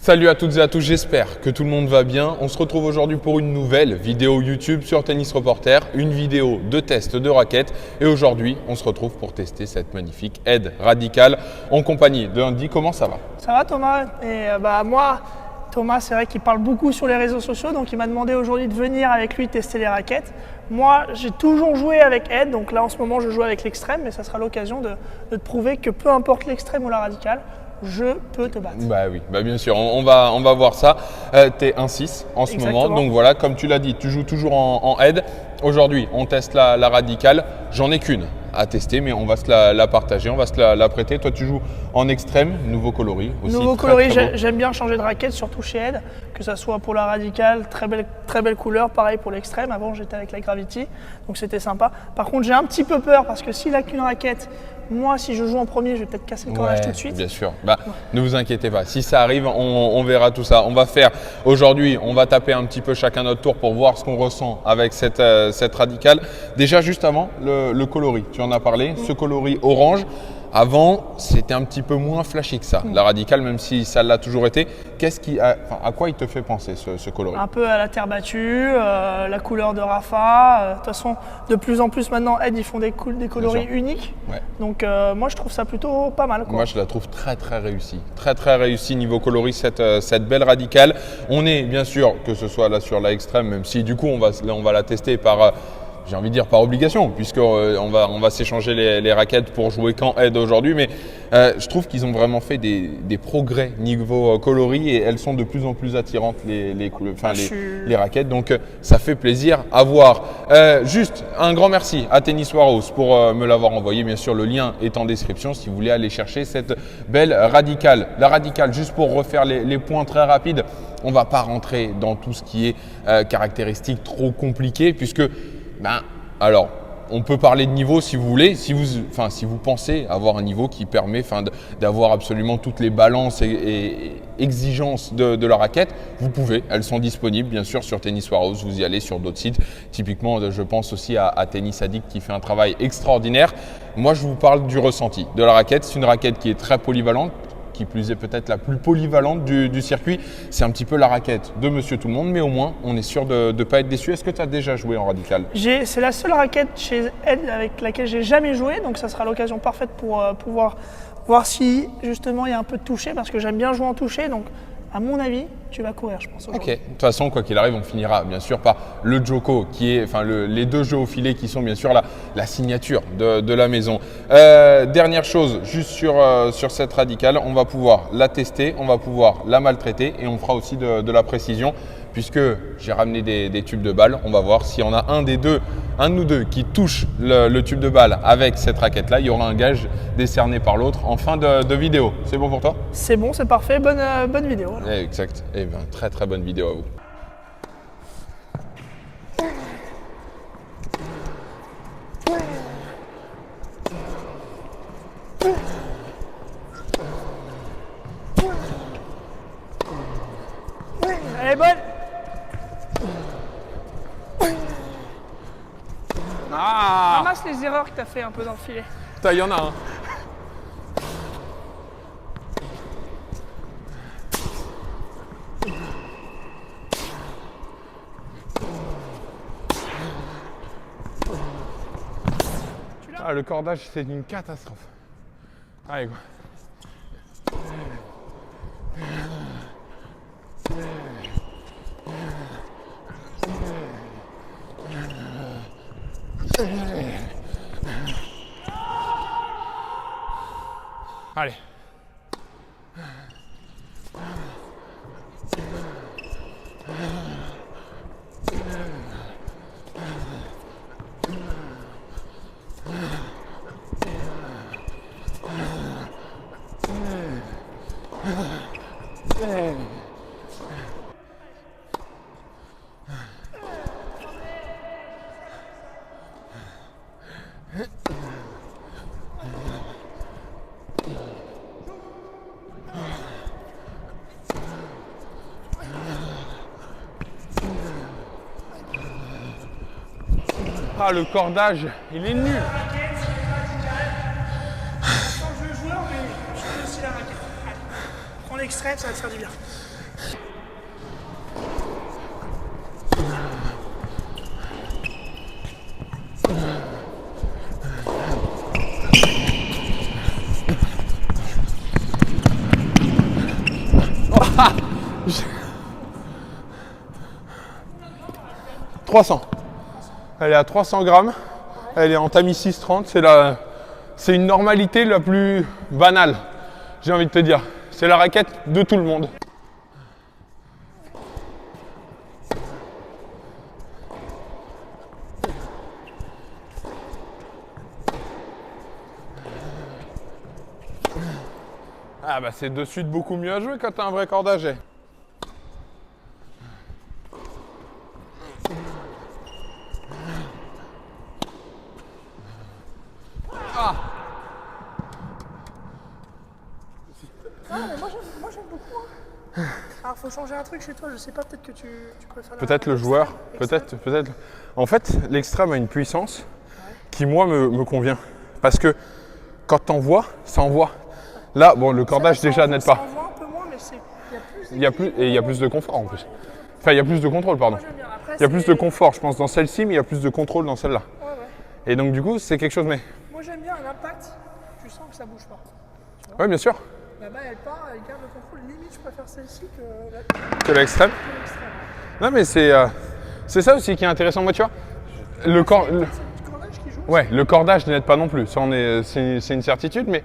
Salut à toutes et à tous, j'espère que tout le monde va bien. On se retrouve aujourd'hui pour une nouvelle vidéo YouTube sur Tennis Reporter, une vidéo de test de raquettes. Et aujourd'hui, on se retrouve pour tester cette magnifique Edge Radical en compagnie de Andy. Comment ça va? Ça va Thomas? Et moi, Thomas, c'est vrai qu'il parle beaucoup sur les réseaux sociaux, donc il m'a demandé aujourd'hui de venir avec lui tester les raquettes. Moi, j'ai toujours joué avec Edge, donc là en ce moment je joue avec l'extrême, mais ça sera l'occasion de te prouver que peu importe l'extrême ou la radicale, je peux te battre. Bah oui, bah bien sûr, on va voir ça. Tu es 1-6 en ce Exactement. moment, donc voilà, comme tu l'as dit, tu joues toujours en Edge. Aujourd'hui, on teste la radicale. J'en ai qu'une à tester, mais on va se la partager, on va se la prêter. Toi, tu joues en extrême, nouveau coloris aussi. Nouveau coloris, j'aime bien changer de raquette, surtout chez Edge, que ça soit pour la radicale, très belle couleur, pareil pour l'extrême. Avant, j'étais avec la Gravity, donc c'était sympa. Par contre, j'ai un petit peu peur parce que s'il n'a qu'une raquette, moi, si je joue en premier, je vais peut-être casser le cordage tout de suite. Bien sûr. Ne vous inquiétez pas. Si ça arrive, on verra tout ça. On va faire aujourd'hui, on va taper un petit peu chacun notre tour pour voir ce qu'on ressent avec cette radicale. Déjà, juste avant, le coloris. Tu en as parlé. Ce coloris orange. Avant, c'était un petit peu moins flashy que ça, la radicale, même si ça l'a toujours été. À quoi il te fait penser ce coloris? Un peu à la terre battue, la couleur de Rafa. De toute façon, de plus en plus maintenant, Edge, ils font des coloris uniques. Ouais. Donc moi, je trouve ça plutôt pas mal, quoi. Moi, je la trouve très réussie. Très réussie niveau coloris, cette belle radicale. On est bien sûr, que ce soit là sur la extrême, même si du coup, on va la tester par… j'ai envie de dire par obligation, puisqu'on va s'échanger les raquettes pour jouer qu'en Edge aujourd'hui. Mais je trouve qu'ils ont vraiment fait des progrès niveau coloris et elles sont de plus en plus attirantes, les raquettes. Donc ça fait plaisir à voir. Juste un grand merci à Tennis Warehouse pour me l'avoir envoyé. Bien sûr, le lien est en description si vous voulez aller chercher cette belle radicale. La radicale, juste pour refaire les points très rapides, on ne va pas rentrer dans tout ce qui est caractéristiques trop compliquées puisque… alors, on peut parler de niveau si vous voulez, si vous pensez avoir un niveau qui permet d'avoir absolument toutes les balances et exigences de la raquette, vous pouvez. Elles sont disponibles bien sûr sur Tennis Warehouse, vous y allez sur d'autres sites. Typiquement, je pense aussi à Tennis Addict qui fait un travail extraordinaire. Moi, je vous parle du ressenti de la raquette. C'est une raquette qui est très polyvalente, qui plus est peut-être la plus polyvalente du circuit. C'est un petit peu la raquette de Monsieur Tout-le-Monde, mais au moins, on est sûr de ne pas être déçu. Est-ce que tu as déjà joué en radical? C'est la seule raquette chez Edge avec laquelle j'ai jamais joué, donc ça sera l'occasion parfaite pour pouvoir voir si justement il y a un peu de toucher, parce que j'aime bien jouer en toucher, donc à mon avis, tu vas courir, je pense. Ok, de toute façon, quoi qu'il arrive, on finira bien sûr par le Joko, qui est, les deux jeux au filet qui sont bien sûr la signature de la maison. Dernière chose, juste sur cette radicale, on va pouvoir la tester, on va pouvoir la maltraiter et on fera aussi de la précision, puisque j'ai ramené des tubes de balle. On va voir s'il y en a un de nous deux qui touche le tube de balle avec cette raquette-là. Il y aura un gage décerné par l'autre en fin de vidéo. C'est bon pour toi? C'est bon, c'est parfait. Bonne vidéo. Exact. Eh bien, très bonne vidéo à vous. Elle est bonne. Ramasse les erreurs que tu as fait un peu dans le filet. Il y en a un. Le cordage, c'est une catastrophe. Allez, quoi. Allez. Ah, le cordage, il est nul. Sans jeu joueur, mais je fais aussi la raquette. Allez, prends l'extrait, ça va te faire du bien. 300. Elle est à 300 grammes. Elle est en tamis 630. C'est une normalité la plus banale, j'ai envie de te dire. C'est la raquette de tout le monde. Ah bah c'est de suite beaucoup mieux à jouer quand tu as un vrai cordage. Ah. Ah, mais moi j'aime beaucoup. Hein. Alors faut changer un truc chez toi, je sais pas, peut-être que tu préfères. Peut-être le joueur, peut-être. En fait, l'extrême a une puissance qui moi me convient. Parce que quand t'envoies, ça envoie. Là, bon, le cordage déjà n'aide pas. Ça envoie un peu moins, mais Il y a plus de confort en plus. Enfin, il y a plus de contrôle, pardon. Après, Il y a plus de confort, je pense, dans celle-ci, mais il y a plus de contrôle dans celle-là. Ouais. Et donc, du coup, c'est quelque chose, mais. Moi j'aime bien l'impact, tu sens que ça bouge pas. Oui, bien sûr. La balle elle part, elle garde le contrôle. Limite, je préfère celle-ci que Que l'extrême. Non, mais c'est ça aussi qui est intéressant. Moi, tu vois, C'est le cordage qui joue. Ouais, le cordage n'aide pas non plus. Ça, c'est une certitude, mais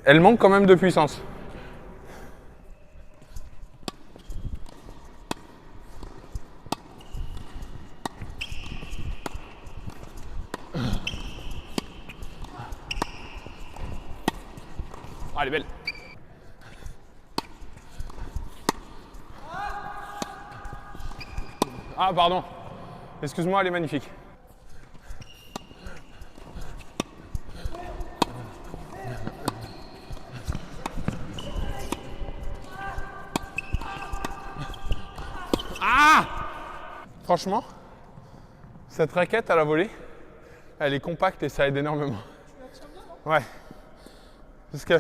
elle manque quand même de puissance. Ah, elle est belle. Ah, pardon. Excuse-moi, elle est magnifique. Ah! Franchement, cette raquette à la volée, elle est compacte et ça aide énormément. Ouais. Parce que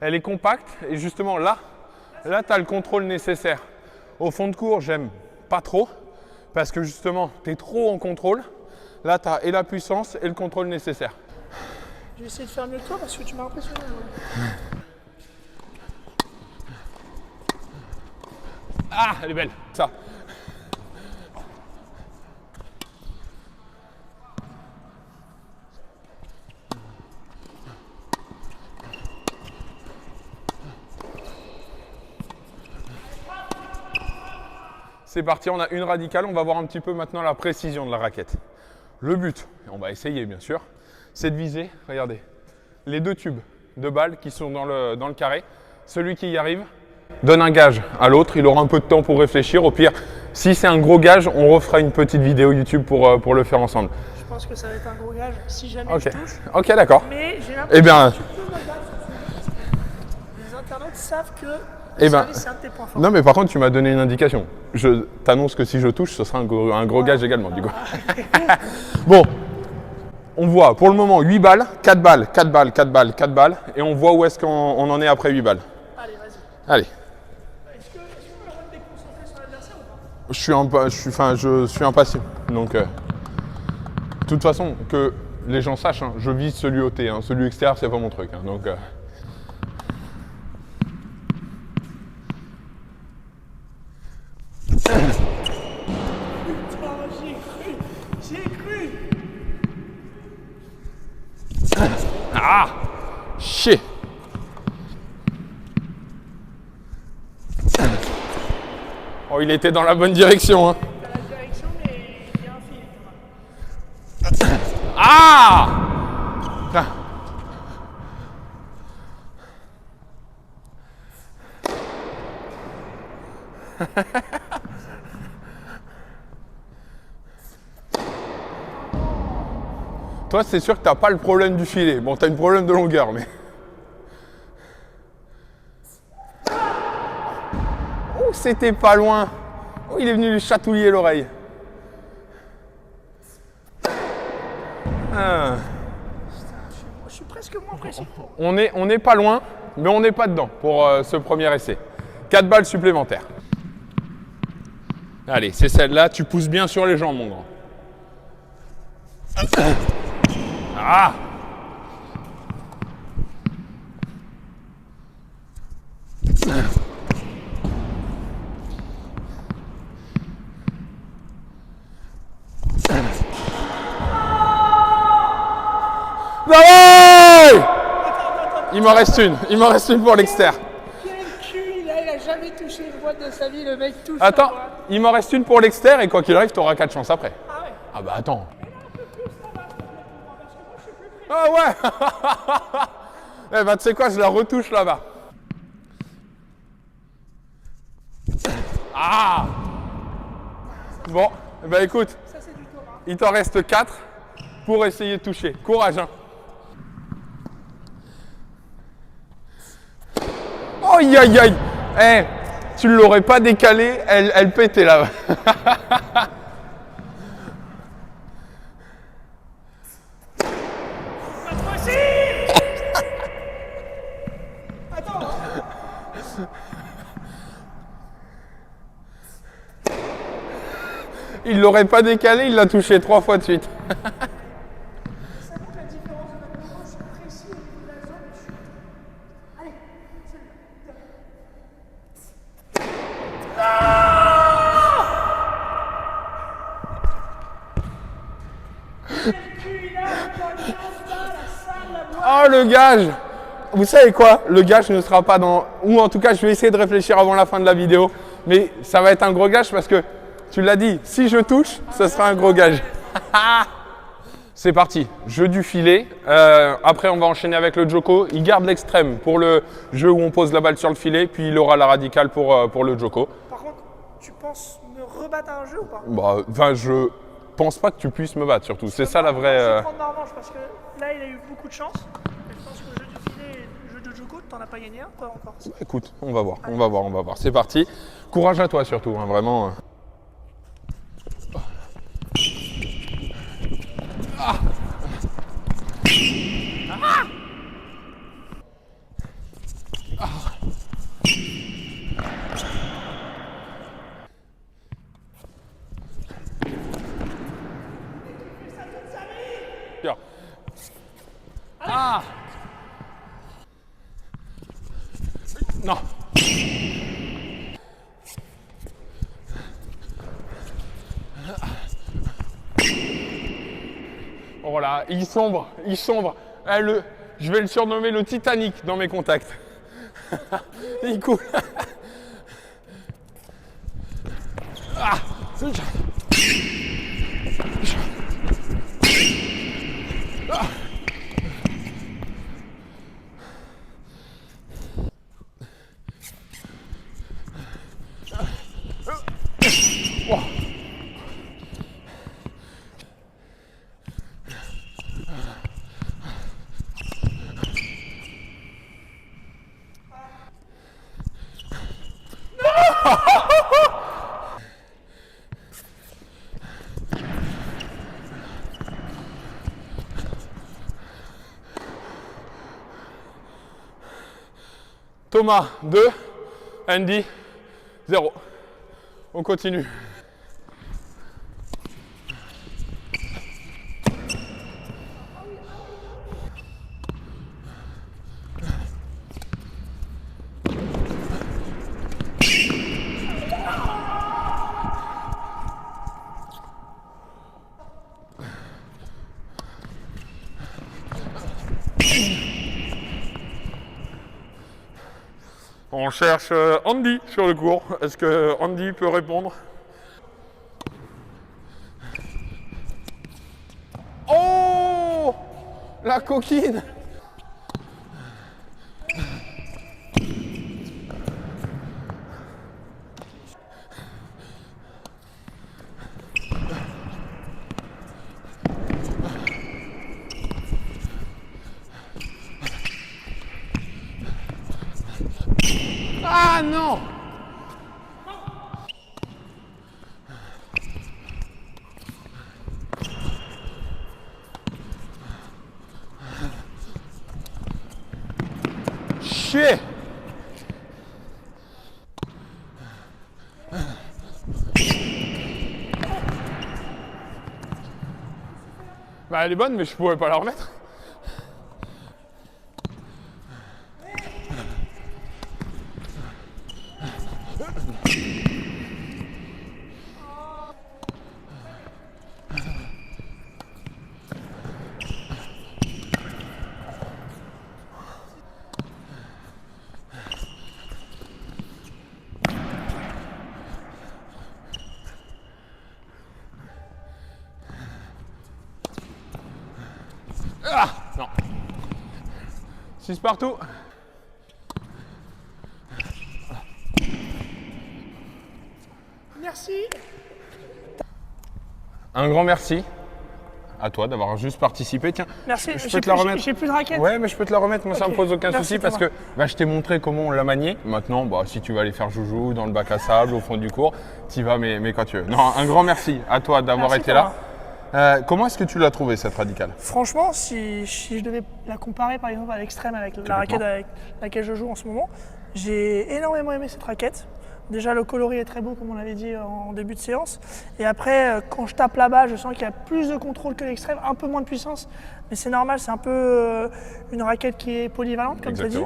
elle est compacte et justement là tu as le contrôle nécessaire. Au fond de cours, j'aime pas trop parce que justement, tu es trop en contrôle. Là, tu as et la puissance et le contrôle nécessaire. Je vais essayer de faire mieux que toi parce que tu m'as impressionné. Ah, elle est belle, ça. C'est parti, on a une radicale, on va voir un petit peu maintenant la précision de la raquette. Le but, et on va essayer bien sûr, c'est de viser, regardez, les deux tubes de balles qui sont dans le carré. Celui qui y arrive donne un gage à l'autre, il aura un peu de temps pour réfléchir. Au pire, si c'est un gros gage, on refera une petite vidéo YouTube pour le faire ensemble. Je pense que ça va être un gros gage si jamais je touche. Ok, d'accord. Mais j'ai l'impression Eh bien, que tu peux me battre. Les internautes savent que eh ben, c'est un de tes points forts. non mais par contre tu m'as donné une indication. Je t'annonce que si je touche, ce sera un gros gage également du coup. Bon, on voit pour le moment 8 balles, 4 balles, 4 balles, 4 balles, 4 balles. Et on voit où est-ce qu'on en est après 8 balles. Allez, vas-y. Allez. Est-ce qu'on a le droit de déconcentrer sur l'adversaire ou pas? Je suis impassible. Donc, de toute façon, que les gens sachent, hein, je vise celui au T. Hein, celui extérieur, c'est pas mon truc. Hein, donc, J'y ai cru. ah, chier. Oh, il était dans la bonne direction. Hein. Dans la direction, mais il y a un fil. Ah! Putain. Toi, c'est sûr que tu n'as pas le problème du filet. Bon, tu as le problème de longueur, mais... Oh, c'était pas loin. Oh, il est venu lui chatouiller l'oreille. Ah. Je suis presque moins précis que toi. On est pas loin, mais on n'est pas dedans pour ce premier essai. 4 balles supplémentaires. Allez, c'est celle-là. Tu pousses bien sur les jambes, mon grand. Ah! Il m'en reste une. Il m'en reste une pour l'extérieur. Quel cul, il a jamais touché une boîte de sa vie, le mec touche. Attends, il m'en reste une pour l'extérieur et quoi qu'il arrive, tu auras 4 chances après. Ah ouais. Ah bah attends. Mais là, un peu plus, ça va, s'il te plaît, pour moi, parce que moi, je suis plus près. Ah ouais. Eh bah tu sais quoi, je la retouche là-bas. Ah. Bon, eh bah écoute, Ça, c'est du Thomas. il t'en reste 4 pour essayer de toucher. Courage, hein. Aïe aïe aïe. Eh, tu ne l'aurais pas décalé, elle pétait là. Pas possible. Attends. Il l'aurait pas décalé, il l'a touché 3 fois de suite. Ça montre la différence de notre moment, je suis précis au niveau de la zone, je suis... Allez, Oh le gage. Vous savez quoi? Le gage ne sera pas dans... Ou en tout cas, je vais essayer de réfléchir avant la fin de la vidéo. Mais ça va être un gros gage parce que, tu l'as dit, si je touche, ce sera un gros gage. C'est parti, jeu du filet. Après, on va enchaîner avec le Joko. Il garde l'extrême pour le jeu où on pose la balle sur le filet. Puis il aura la radicale pour le Joko. Par contre, tu penses me rebattre à un jeu ou pas? Bah, enfin, je pense pas que tu puisses me battre surtout. C'est ça la Je vraie... vais prendre ma revanche parce que là, il a eu beaucoup de chance. Mais je pense que le jeu du filet et le jeu de Joko, t'en as pas gagné un, pas encore. Écoute, on va voir, on va voir, on va voir. C'est parti. Courage à toi surtout, hein, vraiment. Tiens. Ah. Non. Oh, voilà, il sombre, il sombre. Je vais le surnommer le Titanic dans mes contacts. Il coule. Ah. Oh. Thomas, 2. Andy, 0. On continue. On cherche Andy sur le cours. Est-ce que Andy peut répondre? Oh! La coquine! Ah non! Chier! Bah elle est bonne mais je pouvais pas la remettre. 6 partout. Merci. Un grand merci à toi d'avoir juste participé. Tiens, Merci. je peux te la remettre. J'ai plus de raquette. Ouais, mais je peux te la remettre. Moi, ça Ok. me pose aucun Merci, souci parce Thomas. que je t'ai montré comment on l'a manié. Maintenant, si tu vas aller faire joujou dans le bac à sable, au fond du cours, tu y vas, mais quand tu veux. Non, un grand merci à toi d'avoir Merci, été là. Comment est-ce que tu l'as trouvé cette radicale? Franchement, si je devais la comparer par exemple à l'extrême avec la raquette avec laquelle je joue en ce moment, j'ai énormément aimé cette raquette. Déjà, le coloris est très beau, comme on l'avait dit en début de séance. Et après, quand je tape là-bas, je sens qu'il y a plus de contrôle que l'extrême, un peu moins de puissance. Mais c'est normal, c'est un peu une raquette qui est polyvalente, comme tu as dit.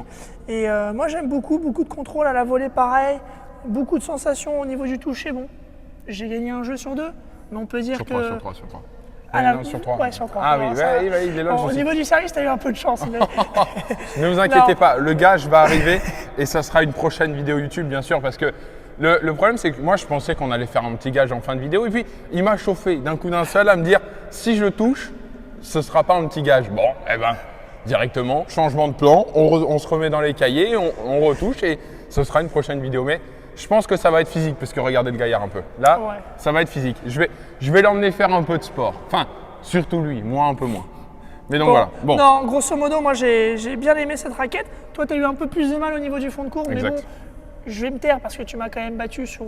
Et moi, j'aime beaucoup de contrôle à la volée, pareil. Beaucoup de sensations au niveau du toucher. Bon, j'ai gagné un jeu sur 2, mais on peut dire sur que… 3, sur 3, sur 3. Non, sur 3. Ouais, sur 3. Ah oui, il est là. Au niveau du service, tu as eu un peu de chance. Mais… Ne vous inquiétez pas, le gage va arriver et ça sera une prochaine vidéo YouTube, bien sûr, parce que le problème, c'est que moi, je pensais qu'on allait faire un petit gage en fin de vidéo et puis il m'a chauffé d'un coup d'un seul à me dire si je touche, ce ne sera pas un petit gage. Bon, eh ben, directement, changement de plan, on se remet dans les cahiers, on retouche et ce sera une prochaine vidéo. Mais je pense que ça va être physique parce que regardez le gaillard un peu. Là, Ouais. ça va être physique. Je vais l'emmener faire un peu de sport. Enfin, surtout lui, moi un peu moins. Mais donc voilà. Bon. Non, grosso modo, moi j'ai bien aimé cette raquette. Toi, tu as eu un peu plus de mal au niveau du fond de cours, mais bon, je vais me taire parce que tu m'as quand même battu sur.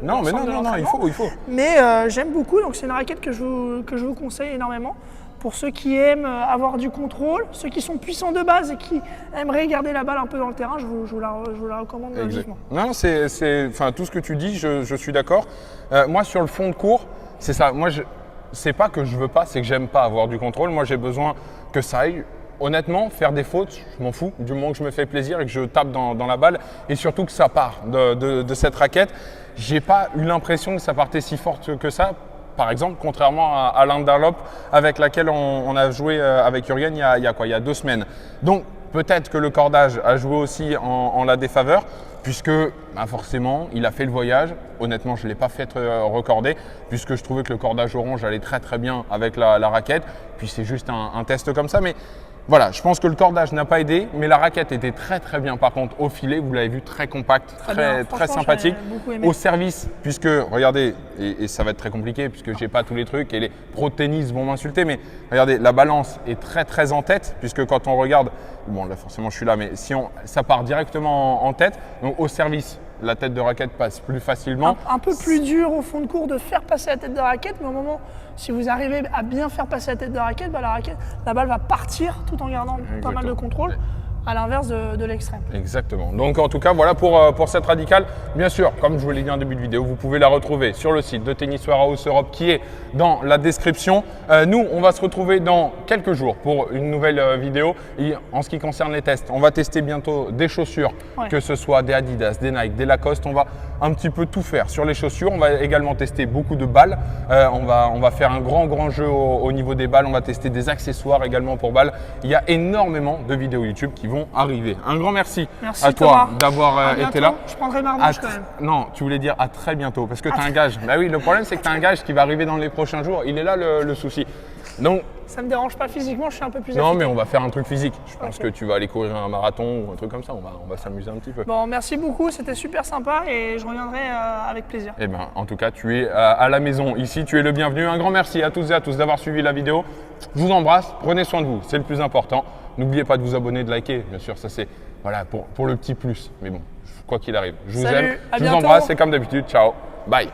Non, mais non, il faut. Mais j'aime beaucoup, donc c'est une raquette que je vous conseille énormément. Pour ceux qui aiment avoir du contrôle, ceux qui sont puissants de base et qui aimeraient garder la balle un peu dans le terrain, je vous la recommande vivement. Non, enfin, tout ce que tu dis, je suis d'accord. Moi, sur le fond de cours, c'est ça. Moi, c'est pas que je veux pas, c'est que j'aime pas avoir du contrôle. Moi, j'ai besoin que ça aille. Honnêtement, faire des fautes, je m'en fous. Du moment que je me fais plaisir et que je tape dans la balle et surtout que ça part de cette raquette, j'ai pas eu l'impression que ça partait si fort que ça. Par exemple, contrairement à l'Underlop avec laquelle on a joué avec Jürgen il y a 2 semaines. Donc, peut-être que le cordage a joué aussi en la défaveur, puisque forcément, il a fait le voyage. Honnêtement, je ne l'ai pas fait recorder, puisque je trouvais que le cordage orange allait très très bien avec la raquette. Puis c'est juste un test comme ça. Mais voilà, je pense que le cordage n'a pas aidé, mais la raquette était très très bien. Par contre, au filet, vous l'avez vu, très compact, très sympathique. Au service, puisque, regardez, et ça va être très compliqué, puisque je n'ai pas tous les trucs, et les pros de tennis vont m'insulter, mais regardez, la balance est très très en tête, puisque quand on regarde, bon là forcément je suis là, mais si ça part directement en tête, donc au service, la tête de raquette passe plus facilement. Un peu plus dur au fond de cours de faire passer la tête de raquette, mais au moment, si vous arrivez à bien faire passer la tête de raquette, la balle va partir tout en gardant pas mal de contrôle, à l'inverse de l'extrême. Exactement. Donc en tout cas, voilà pour cette radicale. Bien sûr, comme je vous l'ai dit en début de vidéo, vous pouvez la retrouver sur le site de Tennis Warehouse Europe qui est dans la description. Nous, on va se retrouver dans quelques jours pour une nouvelle vidéo. Et en ce qui concerne les tests, on va tester bientôt des chaussures, que ce soit des Adidas, des Nike, des Lacoste. On va un petit peu tout faire sur les chaussures. On va également tester beaucoup de balles. On va faire un grand jeu au niveau des balles. On va tester des accessoires également pour balles. Il y a énormément de vidéos YouTube qui vont arriver. Un grand merci à toi d'avoir été là. Je prendrai ma revanche quand même. Non, tu voulais dire à très bientôt parce que tu as un gage. Bah oui, le problème c'est que tu as un gage qui va arriver dans les prochains jours. Il est là le souci. Donc, ça me dérange pas physiquement, je suis un peu plus non, affûté. mais on va faire un truc physique. Je pense que tu vas aller courir un marathon ou un truc comme ça. On va s'amuser un petit peu. Bon, merci beaucoup, c'était super sympa et je reviendrai avec plaisir. Eh bien, en tout cas, tu es à la maison ici, tu es le bienvenu. Un grand merci à toutes et à tous d'avoir suivi la vidéo. Je vous embrasse, prenez soin de vous, c'est le plus important. N'oubliez pas de vous abonner, de liker, bien sûr, ça c'est voilà, pour le petit plus. Mais bon, quoi qu'il arrive, je vous aime, je vous embrasse et comme d'habitude, ciao, bye.